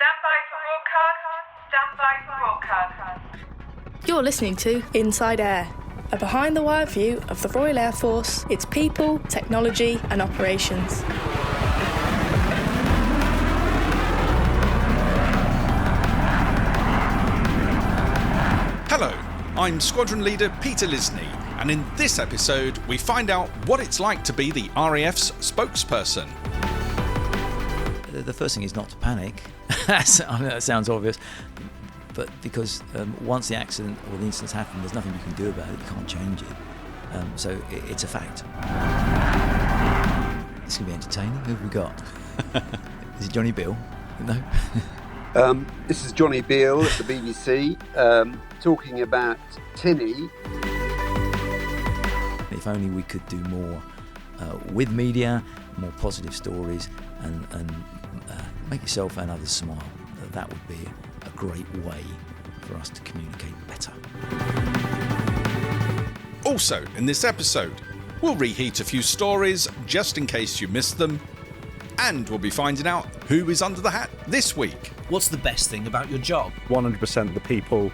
Stand by for broadcast. You're listening to Inside Air, a behind-the-wire view of the Royal Air Force, its people, technology and operations. Hello, I'm Squadron Leader Peter Lisney, and in this episode we find out what it's like to be the RAF's spokesperson. The first thing is not to panic. I know that sounds obvious, but because once the accident or the incident's happened, there's nothing you can do about it. You can't change it. So it's a fact. It's going to be entertaining. Who have we got? Is it Johnny Beale? No. This is Johnny Beale at the BBC, talking about Tinny. If only we could do more with media, more positive stories, and make yourself and others smile. That would be a great way for us to communicate better. Also, in this episode, we'll reheat a few stories just in case you missed them, and we'll be finding out who is under the hat this week. What's the best thing about your job? 100% the people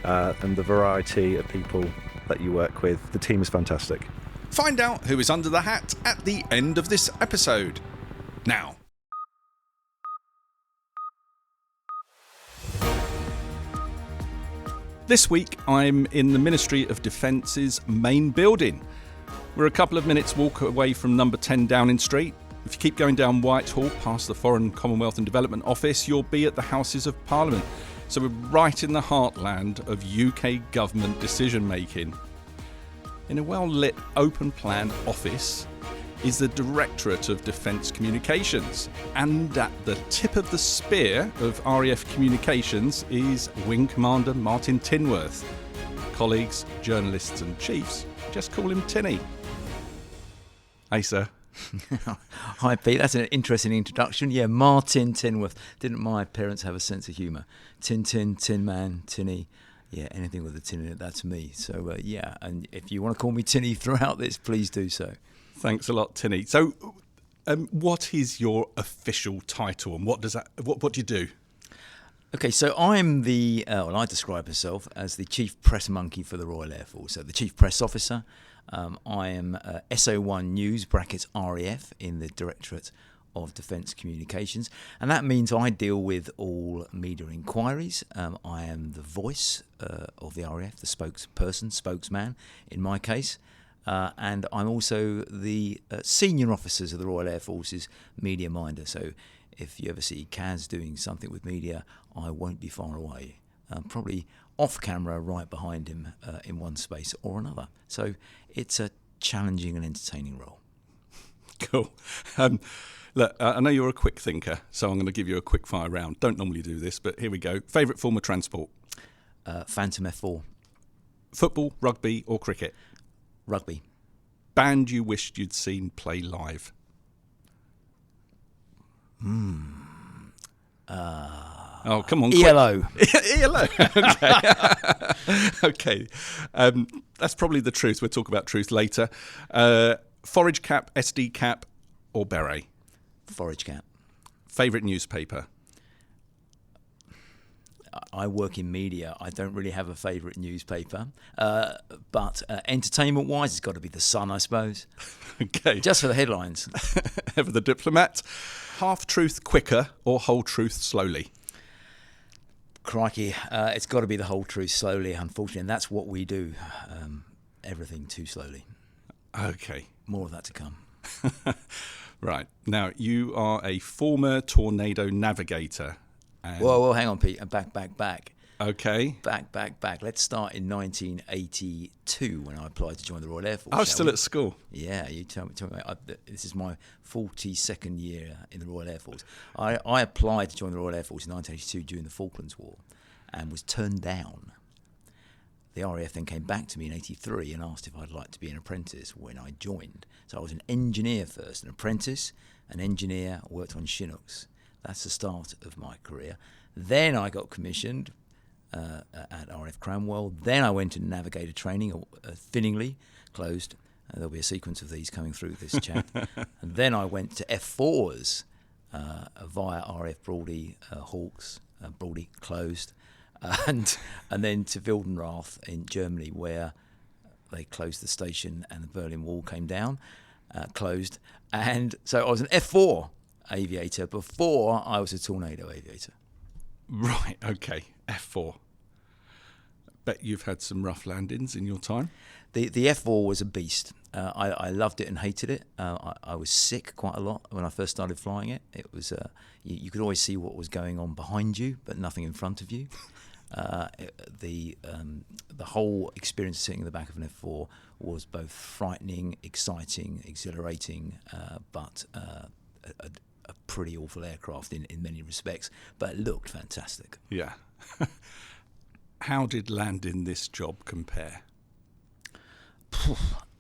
and the variety of people that you work with. The team is fantastic. Find out who is under the hat at the end of this episode. Now. This week, I'm in the Ministry of Defence's main building. We're a couple of minutes walk away from number 10 Downing Street. If you keep going down Whitehall past the Foreign, Commonwealth and Development Office, you'll be at the Houses of Parliament. So we're right in the heartland of UK government decision making. In a well-lit, open-plan office is the Directorate of Defence Communications. And at the tip of the spear of RAF Communications is Wing Commander Martin Tinworth. Colleagues, journalists and chiefs just call him Tinny. Hey, sir. Hi, Pete. That's an interesting introduction. Yeah, Martin Tinworth. Didn't my parents have a sense of humour? Tin, Tin Man, Tinny. Yeah, anything with a tin in it, that's me. So, yeah, and if you want to call me Tinny throughout this, please do so. Thanks a lot, Tinny. So, what is your official title, and what do you do? Okay, so I'm the, I describe myself as the Chief Press Monkey for the Royal Air Force, so the Chief Press Officer. I am SO1 News, brackets RAF, in the Directorate of Defence Communications, and that means I deal with all media inquiries. I am the voice of the RAF, the spokesman in my case, and I'm also the senior officers of the Royal Air Force's media minder. So if you ever see Kaz doing something with media, I won't be far away, probably off camera right behind him in one space or another. So it's a challenging and entertaining role. Cool. Look, I know you're a quick thinker, so I'm going to give you a quick fire round. Don't normally do this, but here we go. Favourite form of transport? Phantom F4. Football, rugby or cricket? Rugby. Band you wished you'd seen play live? Oh, come on. ELO. ELO. Okay. That's probably the truth. We'll talk about truth later. Forage cap, SD cap or beret? Forage cap. Favourite newspaper? I work in media. I don't really have a favourite newspaper. But entertainment-wise, it's got to be The Sun, I suppose. Okay. Just for the headlines. Ever the diplomat. Half-truth quicker or whole truth slowly? Crikey. It's got to be the whole truth slowly, unfortunately. And that's what we do. Everything too slowly. Okay. More of that to come. Right. Now, you are a former Tornado navigator. Whoa, hang on, Pete. Back. Okay. Back. Let's start in 1982 when I applied to join the Royal Air Force. I was still at school. Yeah, you tell me. This is my 42nd year in the Royal Air Force. I applied to join the Royal Air Force in 1982 during the Falklands War and was turned down. The RAF then came back to me in 83 and asked if I'd like to be an apprentice when I joined. So I was an engineer first, an apprentice, an engineer, worked on Chinooks. That's the start of my career. Then I got commissioned at RAF Cranwell. Then I went into navigator training, Finningley, closed. There'll be a sequence of these coming through this chat. And then I went to F4s via RAF Brawley Hawks, Brawley closed, and then to Wildenrath in Germany, where they closed the station and the Berlin Wall came down, closed. And so I was an F4 aviator before I was a Tornado aviator. Right, okay, F4. Bet you've had some rough landings in your time. The F4 was a beast. I loved it and hated it. I was sick quite a lot when I first started flying it. It was you could always see what was going on behind you, but nothing in front of you. The whole experience of sitting in the back of an F4 was both frightening, exciting, exhilarating, but a pretty awful aircraft in many respects. But it looked fantastic. Yeah. How did landing this job compare?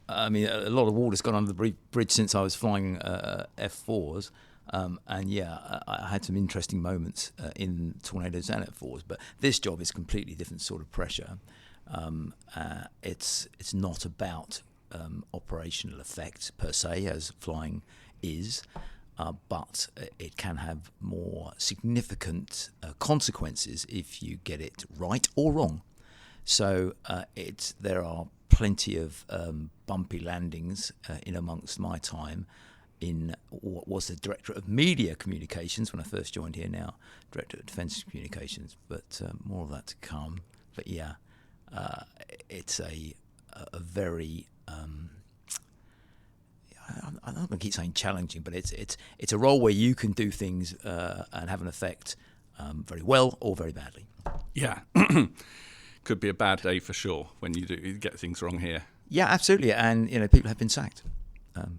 I mean, a lot of water's gone under the bridge since I was flying F4s. And yeah, I had some interesting moments in Tornadoes and F4s, but this job is completely different sort of pressure. It's not about operational effects per se, as flying is, but it can have more significant consequences if you get it right or wrong. So there are plenty of bumpy landings in amongst my time in what was the Director of Media Communications when I first joined here, now Director of Defence Communications, but more of that to come. But yeah, it's a very I'm not going to keep saying challenging, but it's a role where you can do things and have an effect very well or very badly. Yeah. Could be a bad day for sure when you get things wrong here. Yeah, absolutely. And people have been sacked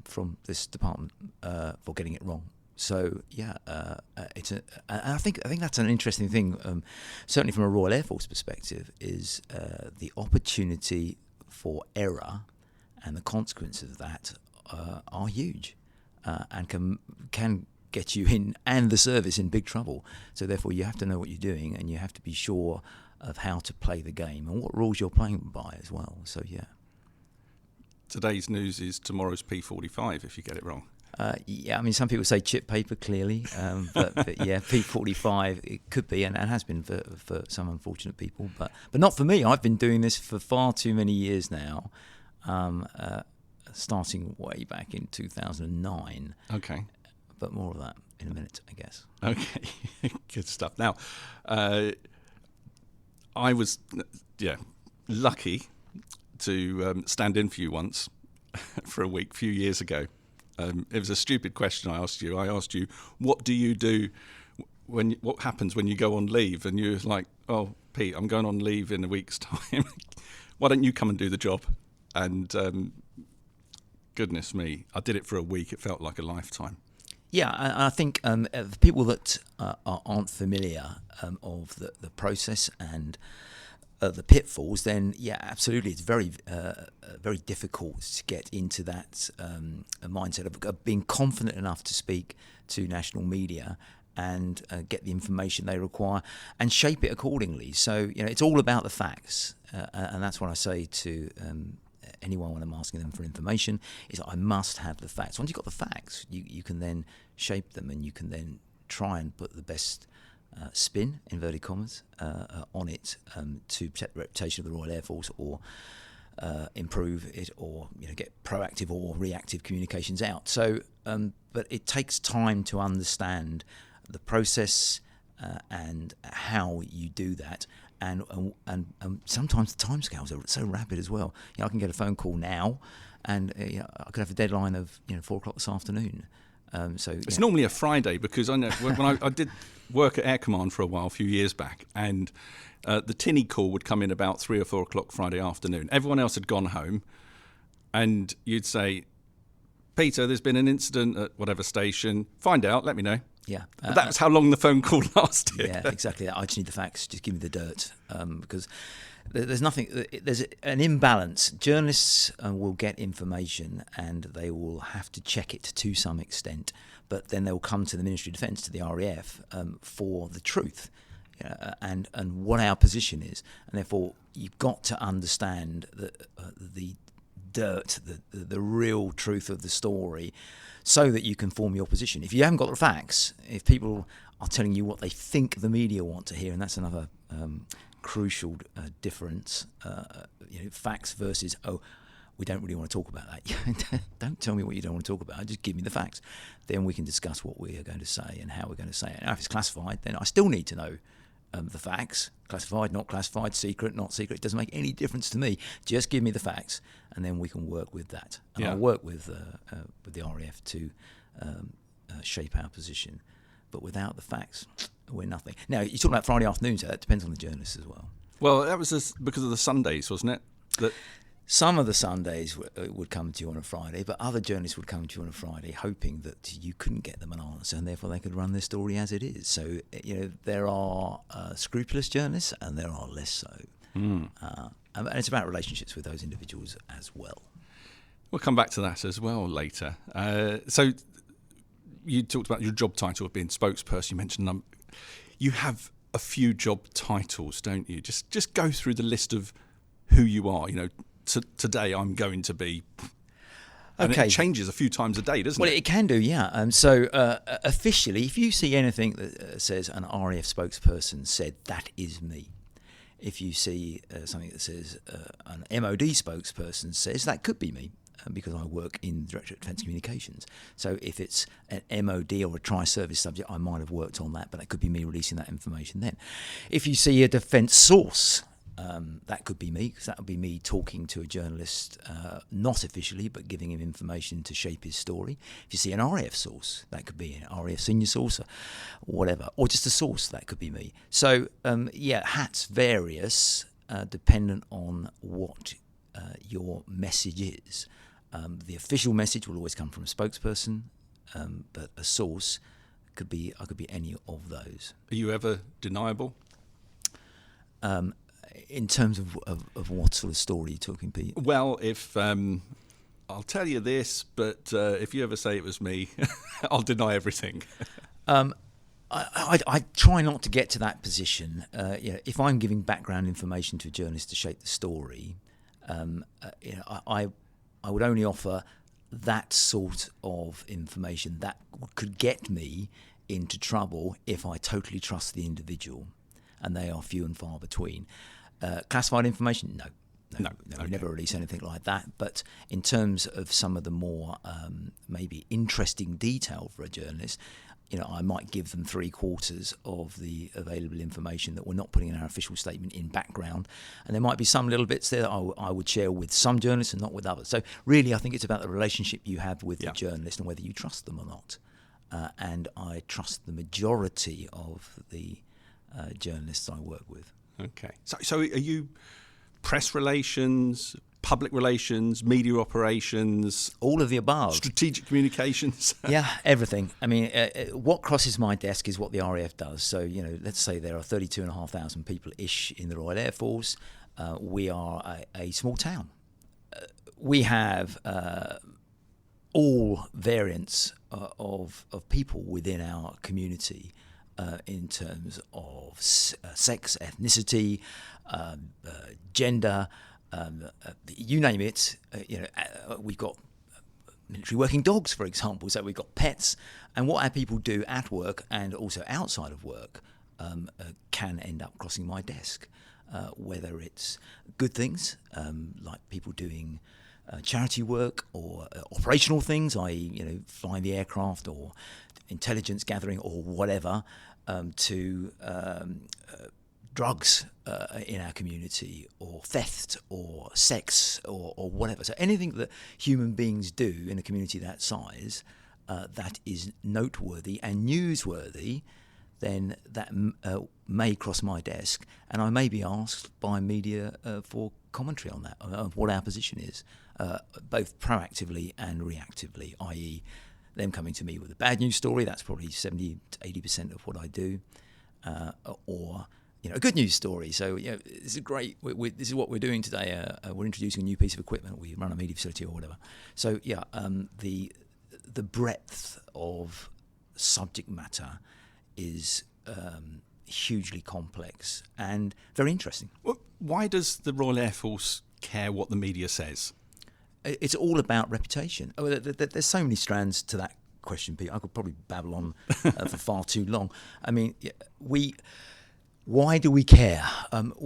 from this department for getting it wrong. So yeah, I think that's an interesting thing. Certainly from a Royal Air Force perspective, is the opportunity for error and the consequences of that are huge, and can get you in and the service in big trouble. So therefore, you have to know what you're doing, and you have to be sure of how to play the game and what rules you're playing by as well. So yeah. Today's news is tomorrow's P45 if you get it wrong. Yeah, I mean, some people say chip paper, clearly, but yeah, P45 it could be, and has been for some unfortunate people, but not for me. I've been doing this for far too many years now, starting way back in 2009. Okay. But more of that in a minute, I guess. Okay, good stuff. Now, I was, lucky to stand in for you once for a week, a few years ago. It was a stupid question I asked you. I asked you, what do you do what happens when you go on leave? And you were like, oh, Pete, I'm going on leave in a week's time. Why don't you come and do the job? And goodness me, I did it for a week. It felt like a lifetime. Yeah, I think the people that aren't familiar of the process and the pitfalls, then yeah, absolutely, it's very difficult to get into that mindset of being confident enough to speak to national media and get the information they require and shape it accordingly. So it's all about the facts, and that's what I say to anyone when I'm asking them for information, is I must have the facts. Once you've got the facts, you can then shape them, and you can then try and put the best spin, inverted commas, on it to protect the reputation of the Royal Air Force, or improve it, or get proactive or reactive communications out. So, but it takes time to understand the process and how you do that. And sometimes the timescales are so rapid as well. I can get a phone call now, and I could have a deadline of 4:00 this afternoon. So it's normally a Friday, because I know when I did work at Air Command for a while, a few years back, and the Tinny call would come in about 3 or 4 o'clock Friday afternoon. Everyone else had gone home, and you'd say, Peter, there's been an incident at whatever station. Find out, let me know. Yeah, that's how long the phone call lasted. Yeah, exactly. I just need the facts. Just give me the dirt, because there's nothing. There's an imbalance. Journalists will get information, and they will have to check it to some extent, but then they'll come to the Ministry of Defence, to the RAF, for the truth, and what our position is, and therefore you've got to understand the dirt, the real truth of the story, so that you can form your position. If you haven't got the facts, if people are telling you what they think the media want to hear, and that's another crucial difference, facts versus, we don't really want to talk about that. Don't tell me what you don't want to talk about. Just give me the facts. Then we can discuss what we are going to say and how we're going to say it. Now, if it's classified, then I still need to know the facts. Classified, not classified, secret, not secret. It doesn't make any difference to me. Just give me the facts, and then we can work with that. And I'll work with the RAF to shape our position. But without the facts, we're nothing. Now, you talk about Friday afternoons. That depends on the journalists as well. Well, that was because of the Sundays, wasn't it? Some of the Sundays would come to you on a Friday, but other journalists would come to you on a Friday hoping that you couldn't get them an answer, and therefore they could run their story as it is. So, there are scrupulous journalists and there are less so. And it's about relationships with those individuals as well. We'll come back to that as well later. So you talked about your job title of being spokesperson. You mentioned you have a few job titles, don't you? Just go through the list of who you are. Today I'm going to be. And it changes a few times a day, doesn't it? Well, it can do, yeah. So officially, if you see anything that says an RAF spokesperson said, that is me. If you see something that says an MOD spokesperson says, that could be me, because I work in the Directorate of Defence Communications. So if it's an MOD or a tri-service subject, I might have worked on that, but that could be me releasing that information then. If you see a defence source, that could be me, because that would be me talking to a journalist, not officially, but giving him information to shape his story. If you see an RAF source, that could be an RAF senior source, or whatever, or just a source, that could be me. So, hats various, dependent on what your message is. The official message will always come from a spokesperson, but a source I could be any of those. Are you ever deniable? In terms of what sort of story you're talking, Pete? Well, if I'll tell you this, but if you ever say it was me, I'll deny everything. I try not to get to that position. If I'm giving background information to a journalist to shape the story, I would only offer that sort of information that could get me into trouble if I totally trust the individual, and they are few and far between. Classified information? No. Okay. We never release anything like that. But in terms of some of the more maybe interesting detail for a journalist, I might give them 3/4 of the available information that we're not putting in our official statement in background. And there might be some little bits there that I would share with some journalists and not with others. So really, I think it's about the relationship you have with the journalist and whether you trust them or not. And I trust the majority of the journalists I work with. Okay. So are you press relations, public relations, media operations? All of the above. Strategic communications? Yeah, everything. I mean, what crosses my desk is what the RAF does. So, let's say there are 32,500 people-ish in the Royal Air Force. We are a small town. We have all variants of people within our community. In terms of sex, ethnicity, gender, you name it. We've got military working dogs, for example. So we've got pets, and what our people do at work and also outside of work can end up crossing my desk. Whether it's good things like people doing charity work, or operational things, i.e., flying the aircraft, or intelligence gathering, or whatever, to drugs in our community, or theft, or sex, or whatever. So anything that human beings do in a community that size that is noteworthy and newsworthy, then that may cross my desk, and I may be asked by media for commentary on that, of what our position is, both proactively and reactively, i.e., them coming to me with a bad news story. That's probably 70 to 80% of what I do, or a good news story. So this is great. This is what we're doing today. We're introducing a new piece of equipment. We run a media facility or whatever. So the breadth of subject matter is hugely complex and very interesting. Well, why does the Royal Air Force care what the media says? It's all about reputation. There's so many strands to that question, Pete. I could probably babble on for far too long. I mean, why do we care?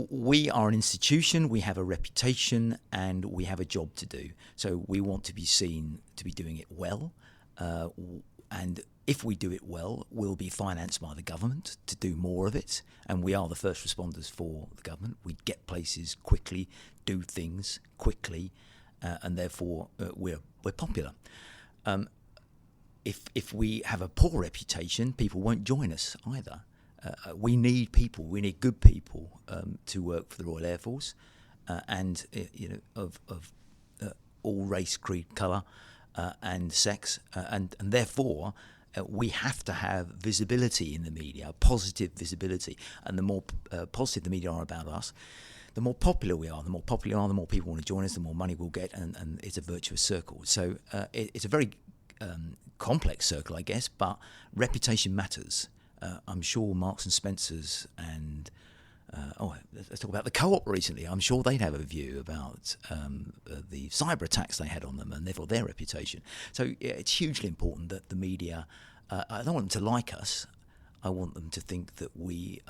We are an institution, we have a reputation, and we have a job to do. So we want to be seen to be doing it well. And if we do it well, we'll be financed by the government to do more of it. And we are the first responders for the government. We get places quickly, do things quickly, and therefore we're popular. If we have a poor reputation, people won't join us either. We need people. We need good people to work for the Royal Air Force, and of all race, creed, colour, and sex, and therefore we have to have visibility in the media, positive visibility. And the more positive the media are about us, the more popular we are. The more popular we are, the more people want to join us, the more money we'll get, and it's a virtuous circle. So it's a very complex circle, I guess, but reputation matters. I'm sure Marks and Spencer's and let's talk about the Co-op recently. I'm sure they'd have a view about the cyber attacks they had on them and therefore their reputation. So it's hugely important that the media, I don't want them to like us. I want them to think that we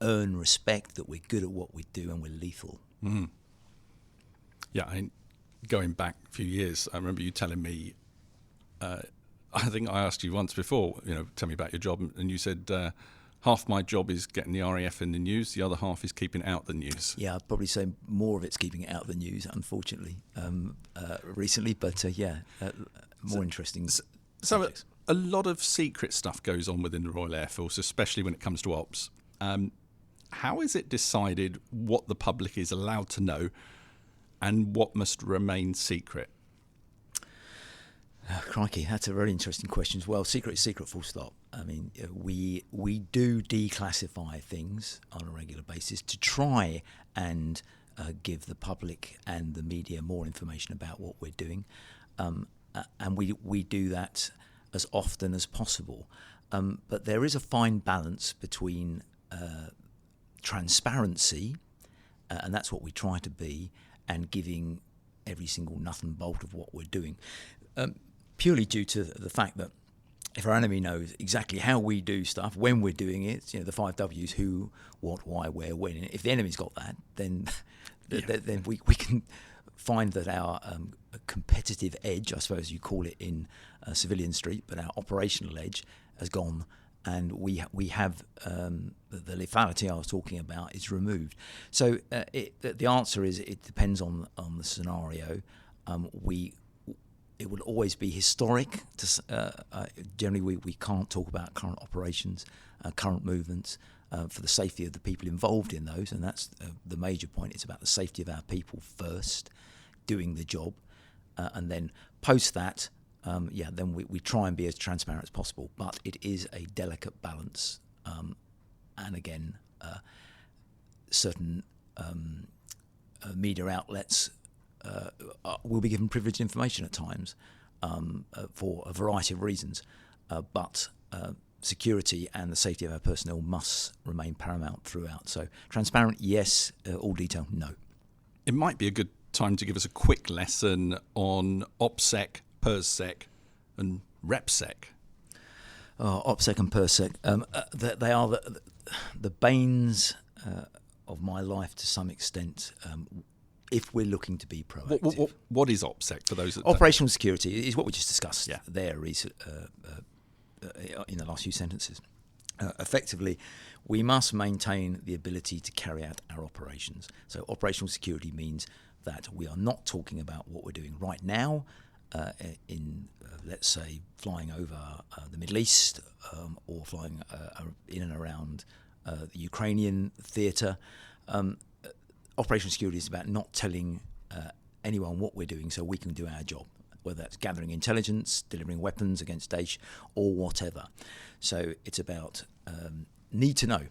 earn respect, that we're good at what we do and we're lethal. Mm. Yeah, going back a few years, I remember you telling me, I think I asked you once before, tell me about your job, and you said half my job is getting the RAF in the news, the other half is keeping it out the news. Yeah, I'd probably say more of it's keeping it out the news, unfortunately, recently, but more interesting. So a lot of secret stuff goes on within the Royal Air Force, especially when it comes to ops. How is it decided what the public is allowed to know and what must remain secret? Oh, crikey, that's a very interesting question as well. Secret is secret, full stop. I mean, we do declassify things on a regular basis to try and give the public and the media more information about what we're doing, and we do that as often as possible. But there is a fine balance between transparency, and that's what we try to be, and giving every single nut and bolt of what we're doing. Purely due to the fact that if our enemy knows exactly how we do stuff, when we're doing it, the 5 W's, who, what, why, where, when. If the enemy's got that, then we can find that our competitive edge, I suppose you call it in civilian street, but our operational edge has gone, and we have the lethality I was talking about is removed. So the answer is it depends on the scenario. It will always be historic. Generally, we can't talk about current operations, current movements, for the safety of the people involved in those, and that's the major point. It's about the safety of our people first, doing the job, and then post that, then we try and be as transparent as possible. But it is a delicate balance, and again, certain media outlets will be given privileged information at times for a variety of reasons, but security and the safety of our personnel must remain paramount throughout. So transparent, yes. All detail, no. It might be a good time to give us a quick lesson on Opsec, PersSec and RepSec. Opsec and PersSec, they are the banes of my life to some extent, if we're looking to be proactive. What is Opsec for those that Operational security is what we just discussed there in the last few sentences. Effectively, we must maintain the ability to carry out our operations. So operational security means that we are not talking about what we're doing right now in, let's say, flying over the Middle East or flying in and around the Ukrainian theatre. Operational security is about not telling anyone what we're doing so we can do our job, whether that's gathering intelligence, delivering weapons against Daesh, or whatever. So it's about need to know.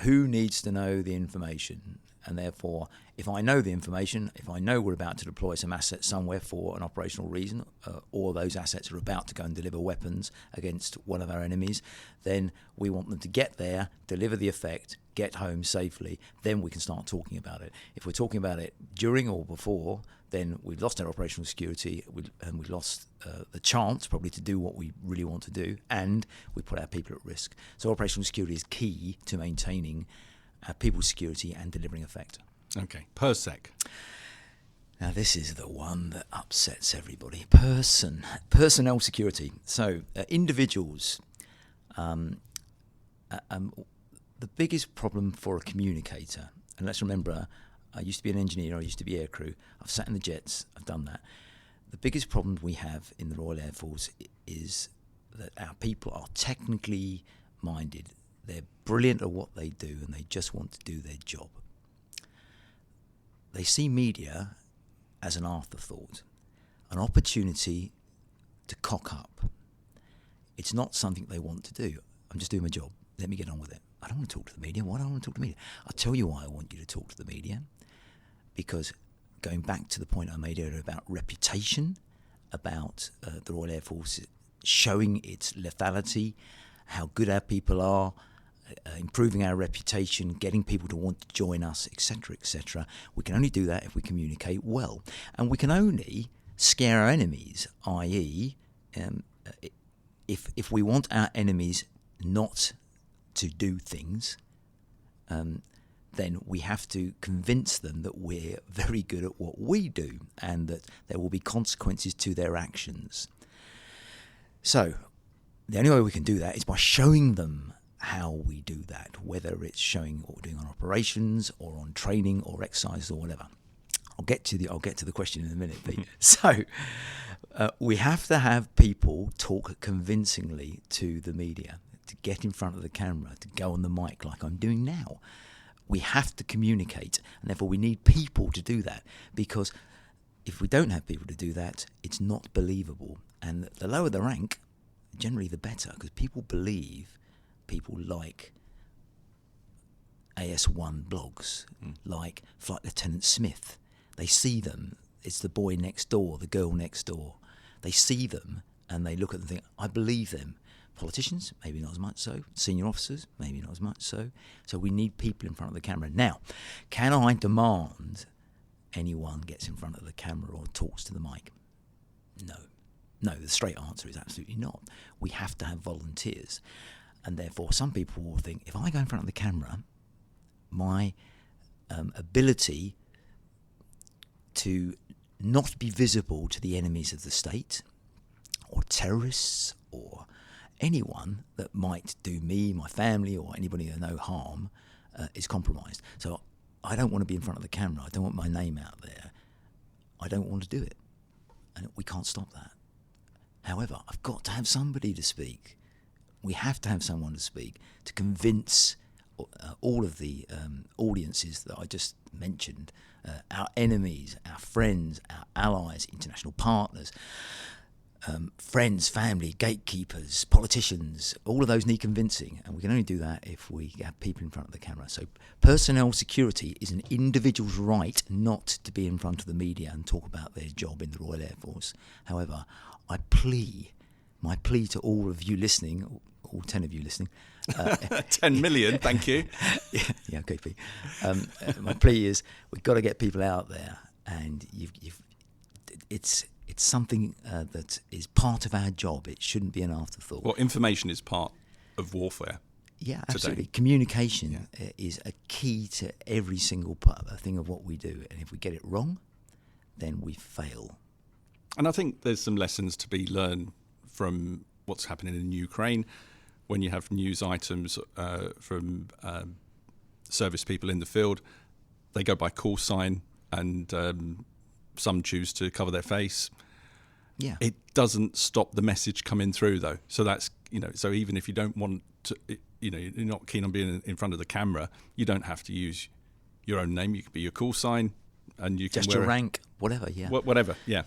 Who needs to know the information? And therefore, if I know the information, if I know we're about to deploy some assets somewhere for an operational reason, or those assets are about to go and deliver weapons against one of our enemies, then we want them to get there, deliver the effect, get home safely, then we can start talking about it. If we're talking about it during or before, then we've lost our operational security, and we've lost the chance probably to do what we really want to do, and we put our people at risk. So operational security is key to maintaining our people's security and delivering effect. Okay, PERSEC. Now this is the one that upsets everybody. Personnel security. So individuals. The biggest problem for a communicator, and let's remember, I used to be an engineer, I used to be aircrew, I've sat in the jets, I've done that. The biggest problem we have in the Royal Air Force is that our people are technically minded. They're brilliant at what they do, and they just want to do their job. They see media as an afterthought, an opportunity to cock up. It's not something they want to do. I'm just doing my job. Let me get on with it. I don't want to talk to the media. Why do I want to talk to the media? I'll tell you why I want you to talk to the media. Because going back to the point I made earlier about reputation, about the Royal Air Force showing its lethality, how good our people are, improving our reputation, getting people to want to join us, etc., we can only do that if we communicate well. And we can only scare our enemies, i.e., if we want our enemies not to do things, then we have to convince them that we're very good at what we do and that there will be consequences to their actions. So the only way we can do that is by showing them how we do that, whether it's showing what we're doing on operations or on training or exercise or whatever. I'll get to the question in a minute, Pete. So we have to have people talk convincingly to the media, to get in front of the camera, to go on the mic like I'm doing now. We have to communicate, and therefore we need people to do that, because if we don't have people to do that, it's not believable. And the lower the rank, generally the better, because people believe people like AS1 blogs, like Flight Lieutenant Smith. They see them. It's the boy next door, the girl next door. They see them and they look at them and think, I believe them. Politicians, maybe not as much so. Senior officers, maybe not as much so. So we need people in front of the camera. Now, can I demand anyone gets in front of the camera or talks to the mic? No. No, the straight answer is absolutely not. We have to have volunteers. And therefore, some people will think, if I go in front of the camera, my ability to not be visible to the enemies of the state or terrorists or anyone that might do me, my family, or anybody no harm is compromised. So I don't want to be in front of the camera. I don't want my name out there. I don't want to do it. And we can't stop that. However, I've got to have somebody to speak. We have to have someone to speak to convince all of the audiences that I just mentioned, our enemies, our friends, our allies, international partners, friends, family, gatekeepers, politicians, all of those need convincing, and we can only do that if we have people in front of the camera. So personnel security is an individual's right not to be in front of the media and talk about their job in the Royal Air Force. However, my plea to all of you listening, all 10 of you listening, 10 million, thank you. yeah, okay, Pete. My plea is we've got to get people out there, and it's something that is part of our job. It shouldn't be an afterthought. Well, information is part of warfare. Yeah, absolutely. Today. Communication is a key to every single thing of what we do, and if we get it wrong, then we fail. And I think there's some lessons to be learned from what's happening in Ukraine. When you have news items from service people in the field, they go by call sign, and some choose to cover their face. Yeah, it doesn't stop the message coming through, though. So that's, so even if you don't want to, you're not keen on being in front of the camera, you don't have to use your own name. You can be your call sign, and you can just wear your rank, whatever. Yeah, whatever. Yeah.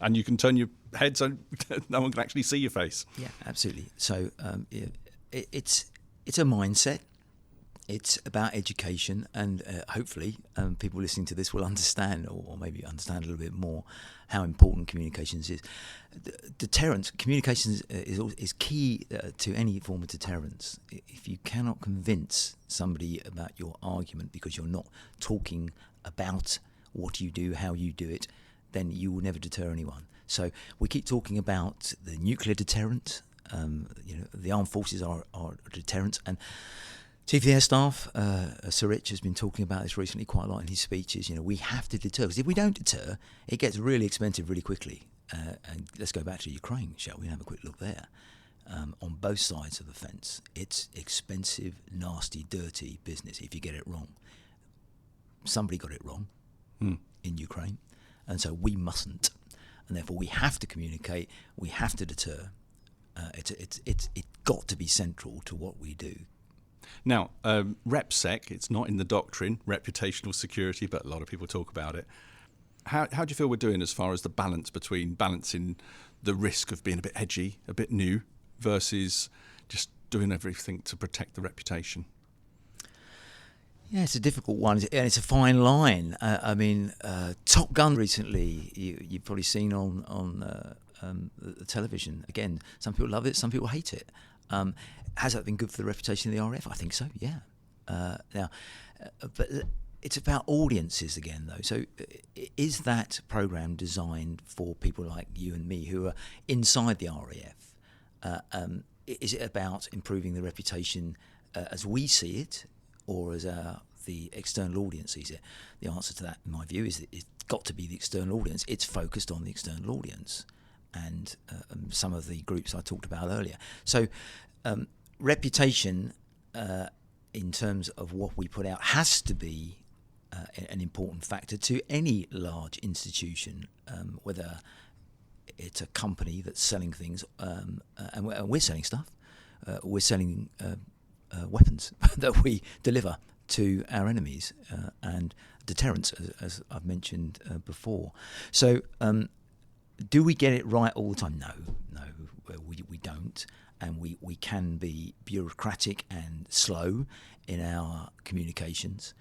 And you can turn your head so no one can actually see your face. Yeah, absolutely. So it's a mindset. It's about education, and hopefully people listening to this will understand, or maybe understand a little bit more, how important communications is. Deterrence, communications is key to any form of deterrence. If you cannot convince somebody about your argument because you're not talking about what you do, how you do it, then you will never deter anyone. So we keep talking about the nuclear deterrent. The armed forces are a deterrent, and Chief of the Air Staff, Sir Rich, has been talking about this recently quite a lot in his speeches. We have to deter, because if we don't deter, it gets really expensive really quickly. And let's go back to Ukraine, shall we? Have a quick look there. On both sides of the fence, it's expensive, nasty, dirty business if you get it wrong. Somebody got it wrong in Ukraine, and so we mustn't. And therefore, we have to communicate. We have to deter. It's got to be central to what we do. Now, RepSec, it's not in the doctrine, reputational security, but a lot of people talk about it. How do you feel we're doing as far as the balance between balancing the risk of being a bit edgy, a bit new, versus just doing everything to protect the reputation? Yeah, it's a difficult one, and it's a fine line. Top Gun recently, you've probably seen on the television. Again, some people love it, some people hate it. Has that been good for the reputation of the RAF? I think so, yeah. But it's about audiences again, though. So is that programme designed for people like you and me who are inside the RAF? Is it about improving the reputation as we see it, or as the external audience sees it? The answer to that, in my view, is that it's got to be the external audience. It's focused on the external audience and some of the groups I talked about earlier. So reputation, in terms of what we put out, has to be an important factor to any large institution, whether it's a company that's selling things, and we're selling stuff. We're selling weapons that we deliver to our enemies, and deterrence, as I've mentioned before. So do we get it right all the time? No, we don't. And we can be bureaucratic and slow in our communications.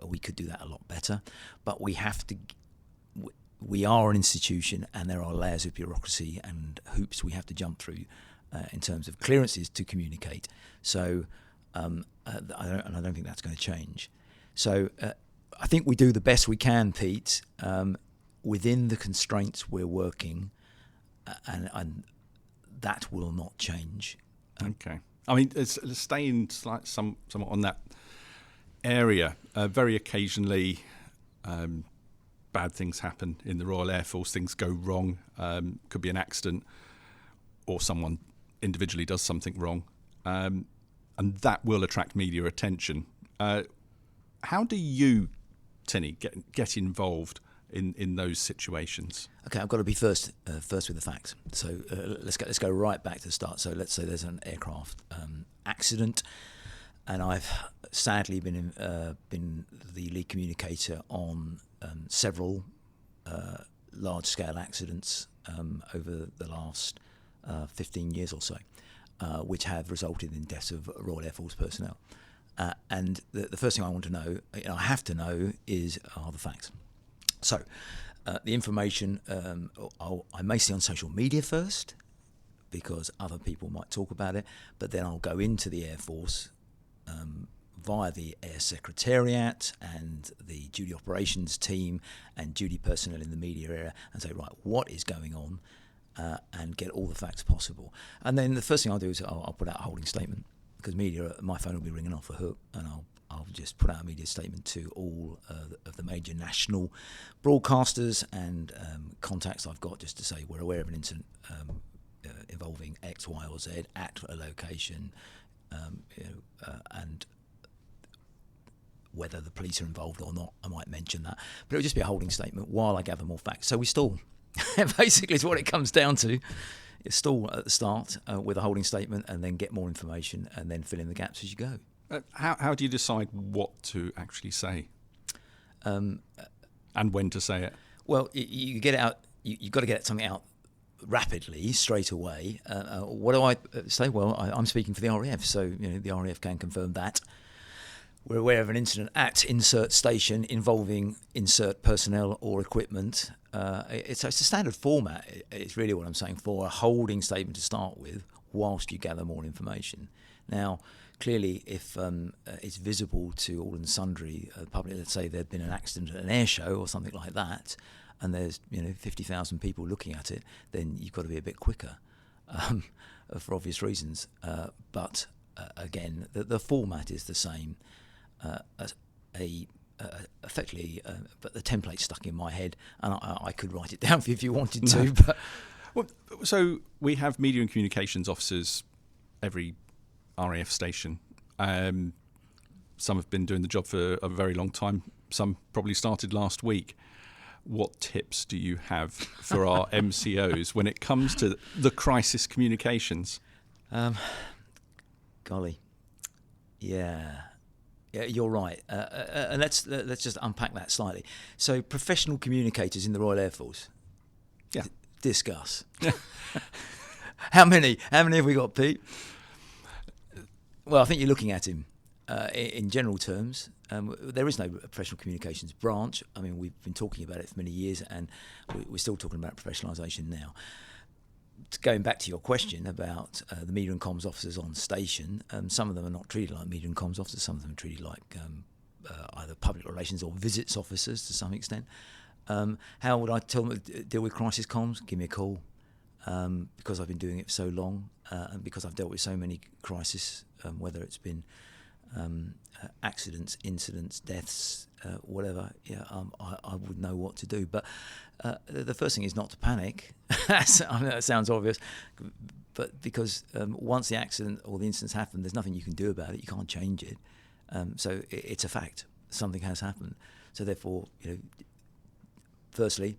We could do that a lot better. But we have to. We are an institution, and there are layers of bureaucracy and hoops we have to jump through in terms of clearances to communicate. So I don't think that's going to change. So I think we do the best we can, Pete, within the constraints we're working, and that will not change. Okay. I mean, staying somewhat on that area, very occasionally bad things happen in the Royal Air Force. Things go wrong. Could be an accident, or someone individually does something wrong. And that will attract media attention. How do you, Tinny, get involved in those situations? Okay, I've got to be first with the facts. So let's go right back to the start. So let's say there's an aircraft accident, and I've sadly been the lead communicator on several large-scale accidents over the last 15 years or so, which have resulted in deaths of Royal Air Force personnel. And the first thing I want to know, I have to know, are the facts. So the information I may see on social media first, because other people might talk about it, but then I'll go into the Air Force via the Air Secretariat and the duty operations team and duty personnel in the media area and say, right, what is going on, and get all the facts possible. And then the first thing I'll do is I'll put out a holding statement, because media, my phone will be ringing off the hook, and I'll just put out a media statement to all of the major national broadcasters and contacts I've got, just to say we're aware of an incident involving X, Y, or Z at a location, and whether the police are involved or not, I might mention that. But it'll just be a holding statement while I gather more facts. So we stall. Basically, is what it comes down to. You stall at the start with a holding statement, and then get more information, and then fill in the gaps as you go. How do you decide what to actually say, and when to say it? Well, you get it out. You've got to get something out rapidly, straight away. What do I say? Well, I'm speaking for the RAF, so the RAF can confirm that. we're aware of an incident at insert station involving insert personnel or equipment. It's a standard format, it's really what I'm saying, for a holding statement to start with whilst you gather more information. Now, clearly, if it's visible to all and sundry public, let's say there'd been an accident at an air show or something like that, and there's 50,000 people looking at it, then you've got to be a bit quicker for obvious reasons. But again, the format is the same. Effectively, but the template's stuck in my head, and I could write it down for you if you wanted to. But Well, so we have media and communications officers every RAF station. Some have been doing the job for a very long time. Some probably started last week. What tips do you have for our MCOs when it comes to the crisis communications? Golly, yeah, you're right. And let's just unpack that slightly. So, professional communicators in the Royal Air Force. Yeah. Discuss. How many have we got, Pete? Well, I think you're looking at him. In general terms, there is no professional communications branch. I mean, we've been talking about it for many years, and we're still talking about professionalisation now. Going back to your question about the media and comms officers on station, some of them are not treated like media and comms officers. Some of them are treated like either public relations or visits officers to some extent. How would I tell them to deal with crisis comms? Give me a call, because I've been doing it for so long, and because I've dealt with so many crises, whether it's been accidents, incidents, deaths, whatever. Yeah, I would know what to do. But the first thing is not to panic. I mean, that sounds obvious, but because once the accident or the incident's happened, there's nothing you can do about it. You can't change it. So it's a fact. Something has happened. So therefore, firstly,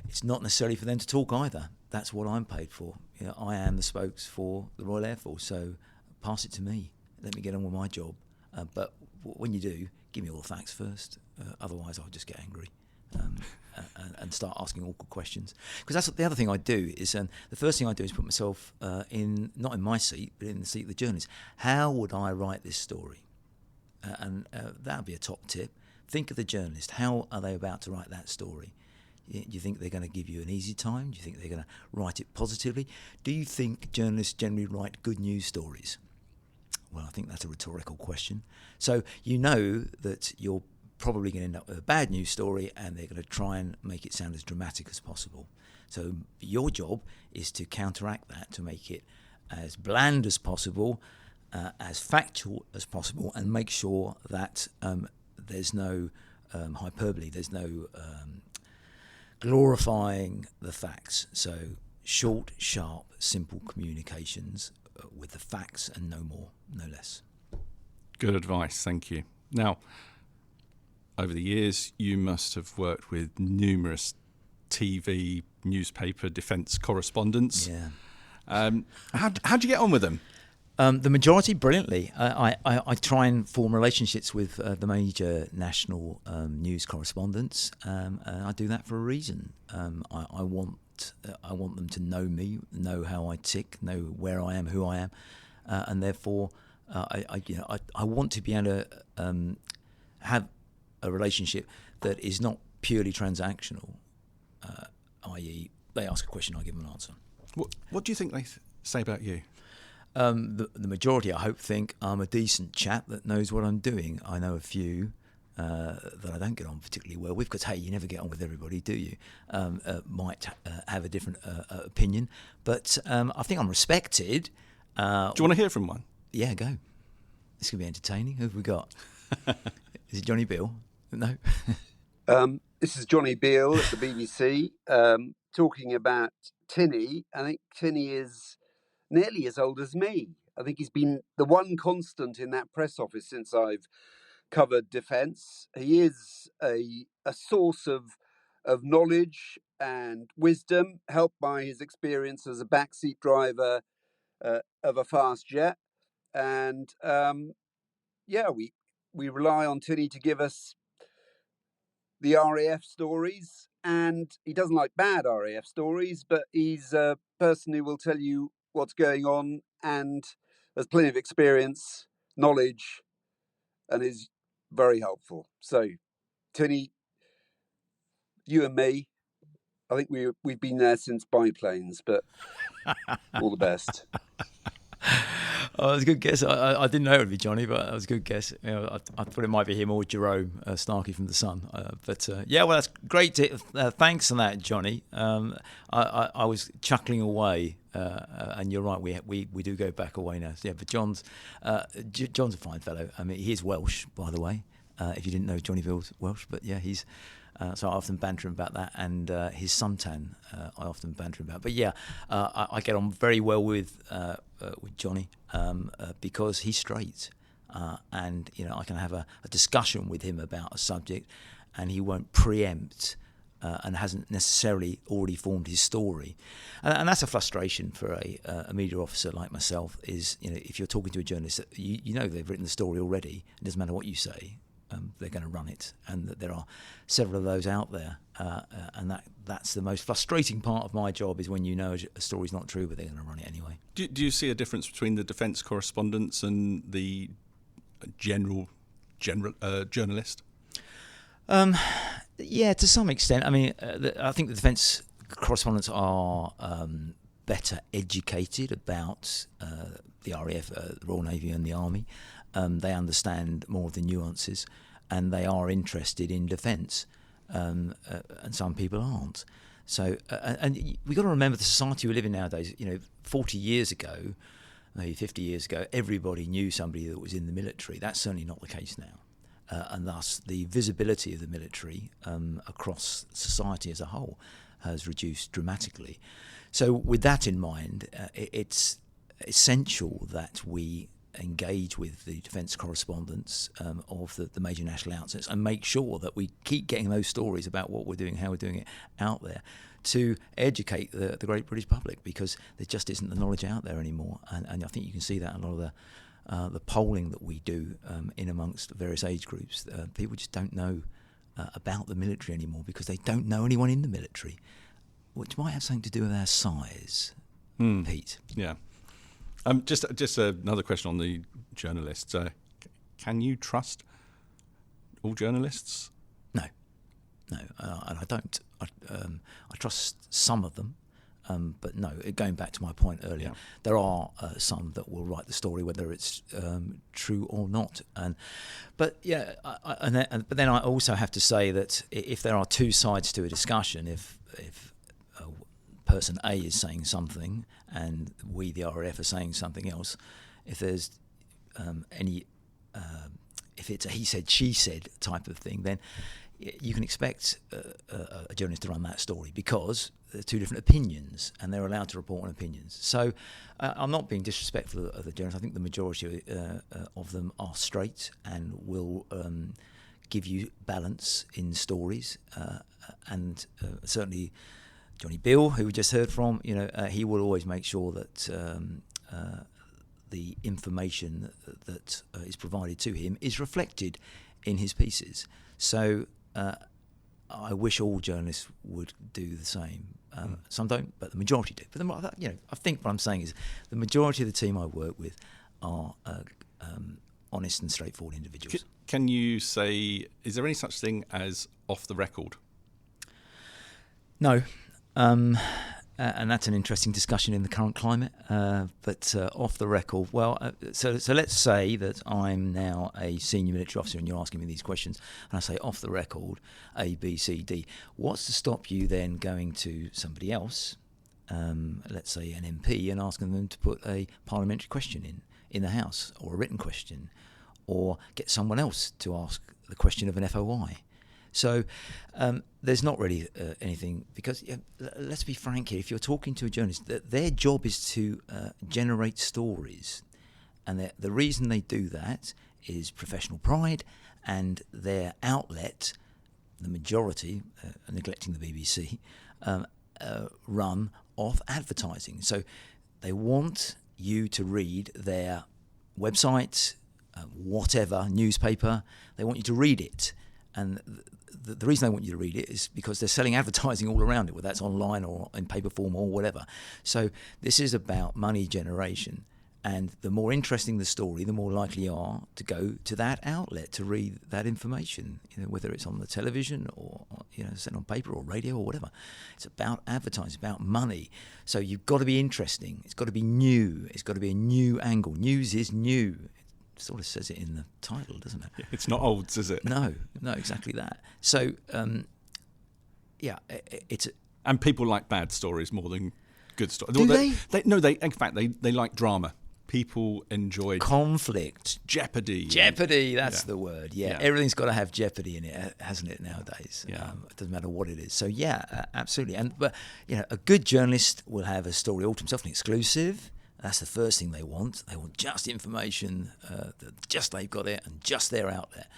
it's not necessarily for them to talk either. That's what I'm paid for. I am the spokes for the Royal Air Force. So pass it to me. Let me get on with my job. But when you do, give me all the facts first. Otherwise, I'll just get angry and start asking awkward questions. Because that's the other thing I do is the first thing I do is put myself not in my seat, but in the seat of the journalist. How would I write this story? And that would be a top tip. Think of the journalist. How are they about to write that story? Do you think they're going to give you an easy time? Do you think they're going to write it positively? Do you think journalists generally write good news stories? Well, I think that's a rhetorical question. So you know that you're probably going to end up with a bad news story, and they're going to try and make it sound as dramatic as possible. So your job is to counteract that, to make it as bland as possible, as factual as possible, and make sure that there's no hyperbole, there's no glorifying the facts. So short, sharp, simple communications with the facts and no more, no less. Good advice, thank you. Now, over the years, you must have worked with numerous TV, newspaper, defence correspondents. Yeah. How'd you get on with them? The majority, brilliantly. I try and form relationships with the major national news correspondents, and I do that for a reason. I want them to know me, know how I tick, know where I am, who I am, and therefore I want to be able to have a relationship that is not purely transactional, i.e. they ask a question, I give them an answer. What do you think they say about you? The majority, I hope, think I'm a decent chap that knows what I'm doing. I know a few that I don't get on particularly well with, because, hey, you never get on with everybody, do you? Might have a different opinion. But I think I'm respected. Do you want to hear from one? Yeah, go. This could be entertaining. Who have we got? Is it Johnny Beale? No. This is Johnny Beale at the BBC, talking about Tinny. I think Tinny is nearly as old as me. I think he's been the one constant in that press office since I've covered defence. He is a source of knowledge and wisdom, helped by his experience as a backseat driver of a fast jet. And we rely on Tinny to give us the RAF stories, and he doesn't like bad RAF stories, but he's a person who will tell you what's going on and has plenty of experience, knowledge, and is Very helpful. So, Tinny, you and me, I think we've been there since biplanes, but all the best. Oh, that was a good guess. I didn't know it would be Johnny, but that was a good guess. I thought it might be him or Jerome Starkey from The Sun. Yeah, well, that's great. Thanks for that, Johnny. I was chuckling away, and you're right. We do go back away now. Yeah, but John's a fine fellow. I mean, he is Welsh, by the way. If you didn't know, Johnny Bill's Welsh, but yeah, he's. So I often banter him about that, and his suntan I often banter him about. But yeah, I get on very well with Johnny because he's straight, and I can have a discussion with him about a subject, and he won't preempt and hasn't necessarily already formed his story, and that's a frustration for a media officer like myself. Is if you're talking to a journalist, they've written the story already. It doesn't matter what you say. They're going to run it, and that there are several of those out there, and that's the most frustrating part of my job is when a story's not true, but they're going to run it anyway. Do you see a difference between the defence correspondents and the general journalist? Yeah, to some extent. I mean, I think the defence correspondents are better educated about the RAF, the Royal Navy, and the Army. They understand more of the nuances, and they are interested in defence, and some people aren't. So, and we've got to remember the society we live in nowadays. 40 years ago, maybe 50 years ago, everybody knew somebody that was in the military. That's certainly not the case now, and thus the visibility of the military across society as a whole has reduced dramatically. So, with that in mind, it's essential that we engage with the defence correspondents of the major national outfits and make sure that we keep getting those stories about what we're doing, how we're doing it out there, to educate the great British public, because there just isn't the knowledge out there anymore. And I think you can see that in a lot of the polling that we do in amongst various age groups. People just don't know about the military anymore because they don't know anyone in the military, which might have something to do with our size, Pete. Yeah. Just another question on the journalists. Can you trust all journalists? No, and I don't. I trust some of them, but no. Going back to my point earlier, there are some that will write the story whether it's true or not. But then I also have to say that if there are two sides to a discussion, if person A is saying something and we, the RAF, are saying something else, if there's if it's a he said, she said type of thing, then you can expect a journalist to run that story because there are two different opinions and they're allowed to report on opinions. So I'm not being disrespectful of the journalists. I think the majority of them are straight and will give you balance in stories, and certainly Johnny Bill, who we just heard from, he will always make sure that the information that is provided to him is reflected in his pieces. So I wish all journalists would do the same. Some don't, but the majority do. But I think what I'm saying is the majority of the team I work with are honest and straightforward individuals. Can you say, is there any such thing as off the record? No. And that's an interesting discussion in the current climate. But off the record, so let's say that I'm now a senior military officer and you're asking me these questions, and I say off the record, A, B, C, D. What's to stop you then going to somebody else, let's say an MP, and asking them to put a parliamentary question in the House, or a written question, or get someone else to ask the question of an FOI? So there's not really anything, because let's be frank here, if you're talking to a journalist, their job is to generate stories. And the reason they do that is professional pride, and their outlet, the majority, neglecting the BBC, run off advertising. So they want you to read their website, whatever, newspaper, they want you to read it. And the reason they want you to read it is because they're selling advertising all around it, whether that's online or in paper form or whatever. So this is about money generation. And the more interesting the story, the more likely you are to go to that outlet to read that information, whether it's on the television or sent on paper or radio or whatever. It's about advertising, about money. So you've got to be interesting. It's got to be new. It's got to be a new angle. News is new. It sort of says it in the title, doesn't it? It's not old, is it? No, exactly that. So, it's... And people like bad stories more than good stories. Do they? In fact, they like drama. People enjoy conflict, jeopardy. That's the word. Yeah, everything's got to have jeopardy in it, hasn't it? Nowadays, it doesn't matter what it is. So absolutely. But a good journalist will have a story all to himself, an exclusive. That's the first thing they want. They want just information, just they've got it, and just they're out there.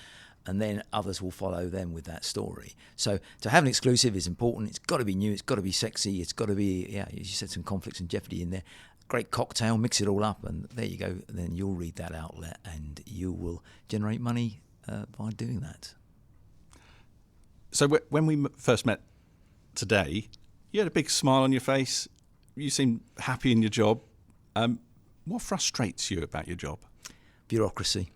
And then others will follow them with that story. So to have an exclusive is important. It's got to be new. It's got to be sexy. It's got to be, as you said, some conflicts and jeopardy in there. Great cocktail, mix it all up, and there you go. And then you'll read that outlet, and you will generate money by doing that. So when we first met today, you had a big smile on your face. You seemed happy in your job. What frustrates you about your job? Bureaucracy.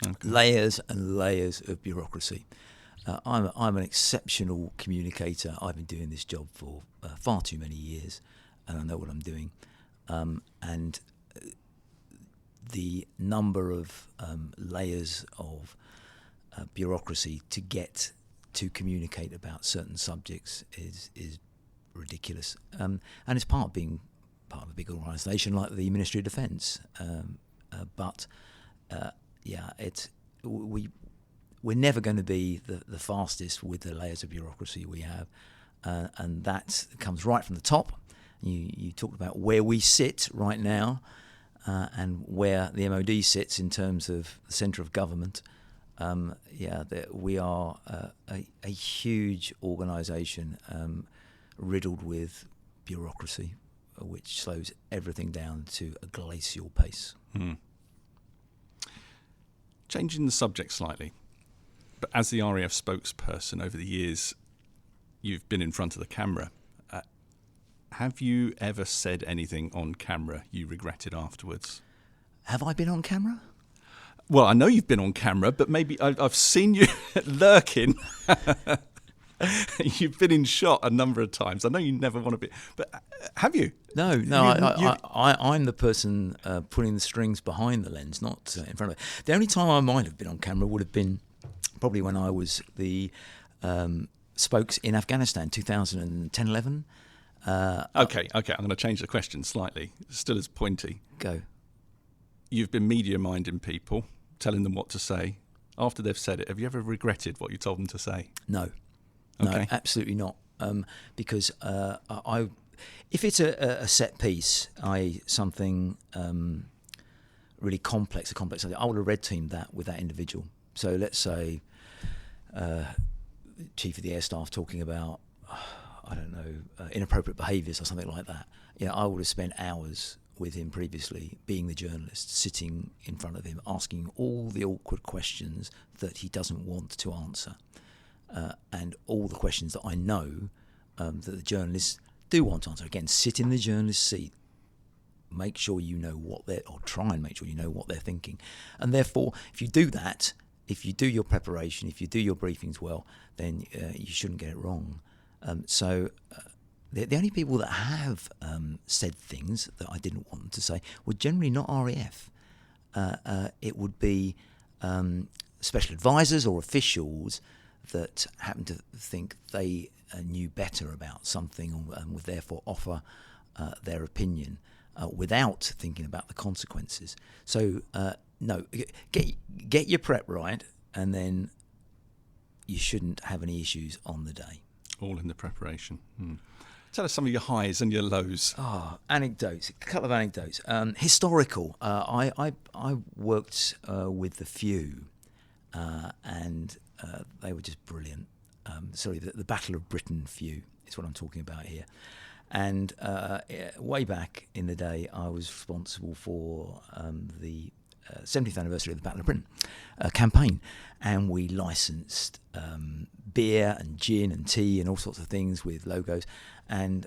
Okay. Layers and layers of bureaucracy. I'm an exceptional communicator. I've been doing this job for far too many years, and I know what I'm doing. And the number of layers of bureaucracy to get to communicate about certain subjects is ridiculous. And it's part of being part of a big organisation like the Ministry of Defence. We're never going to be the fastest with the layers of bureaucracy we have, and that comes right from the top. You talked about where we sit right now, and where the MOD sits in terms of the centre of government. We are a huge organisation riddled with bureaucracy, which slows everything down to a glacial pace. Changing the subject slightly, but as the RAF spokesperson over the years, you've been in front of the camera. Have you ever said anything on camera you regretted afterwards? Have I been on camera? Well, I know you've been on camera, but maybe I've seen you lurking. You've been in shot a number of times. I know you never want to be, but have you? No. I'm the person pulling the strings behind the lens, not in front of it. The only time I might have been on camera would have been probably when I was the spokes in Afghanistan, 2010-11. Okay. I'm going to change the question slightly. Still as pointy. Go. You've been media minding people, telling them what to say. After they've said it, have you ever regretted what you told them to say? No. Okay. No, absolutely not. Because if it's a set piece, something really complex, I would have red teamed that with that individual. So let's say Chief of the Air Staff talking about, inappropriate behaviours or something like that. I would have spent hours with him previously, being the journalist, sitting in front of him, asking all the awkward questions that he doesn't want to answer. And all the questions that I know that the journalists do want to answer. Again, sit in the journalist's seat. Make sure you know try and make sure you know what they're thinking. And therefore, if you do that, if you do your preparation, if you do your briefings well, then you shouldn't get it wrong. The only people that have said things that I didn't want them to say were generally not RAF. It would be special advisors or officials that happen to think they knew better about something and would therefore offer their opinion without thinking about the consequences. So, no, get your prep right, and then you shouldn't have any issues on the day. All in the preparation. Tell us some of your highs and your lows. Anecdotes. A couple of anecdotes. Historical. I worked with the few, and they were just brilliant. The Battle of Britain few is what I'm talking about here. And way back in the day, I was responsible for the 70th anniversary of the Battle of Britain campaign, and we licensed beer and gin and tea and all sorts of things with logos. And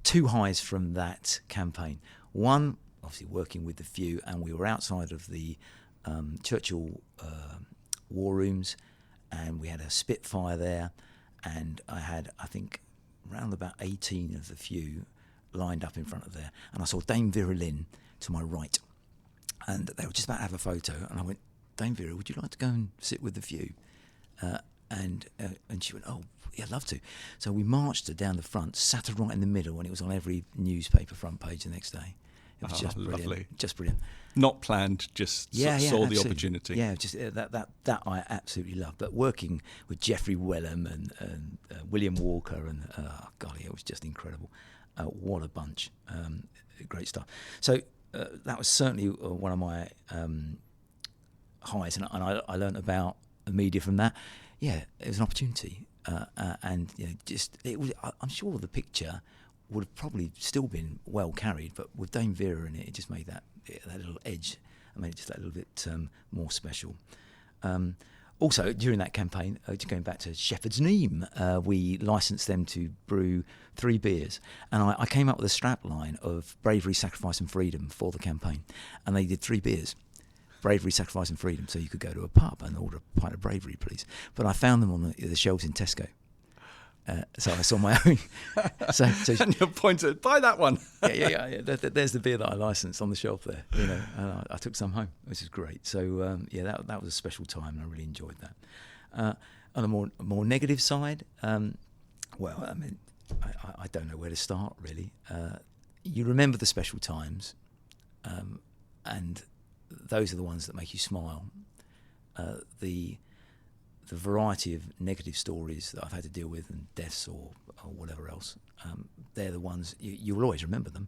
two highs from that campaign. One obviously working with the few, and we were outside of the Churchill war rooms, and we had a Spitfire there, and I had, I think, around about 18 of the few lined up in front of there, and I saw Dame Vera Lynn to my right, and they were just about to have a photo, and I went, Dame Vera, would you like to go and sit with the few? And she went, oh, yeah, I'd love to. So we marched her down the front, sat her right in the middle, and it was on every newspaper front page the next day. It was just brilliant. Lovely. Just brilliant. Not planned, just saw absolutely. the opportunity. Yeah, just that I absolutely love. But working with Geoffrey Wellham and William Walker, and golly, it was just incredible. What a bunch. Great stuff. So that was certainly one of my highs, and I learned about the media from that. Yeah, it was an opportunity, and just it was. I'm sure the picture would have probably still been well carried, but with Dame Vera in it, it just made that little edge, and made it just that little bit more special. Also, during that campaign, just going back to Shepherd's Neame, we licensed them to brew 3 beers, and I came up with a strap line of bravery, sacrifice, and freedom for the campaign, and they did 3 beers. Bravery, sacrifice, and freedom. So you could go to a pub and order a pint of bravery, please. But I found them on the shelves in Tesco. So I saw my own. so and you're pointed, buy that one. yeah. There's the beer that I licensed on the shelf there. And I took some home, which is great. So that was a special time, and I really enjoyed that. On a more negative side, well, I mean, I don't know where to start really. You remember the special times, and those are the ones that make you smile. The variety of negative stories that I've had to deal with, and deaths or whatever else, they're the ones you will always remember them,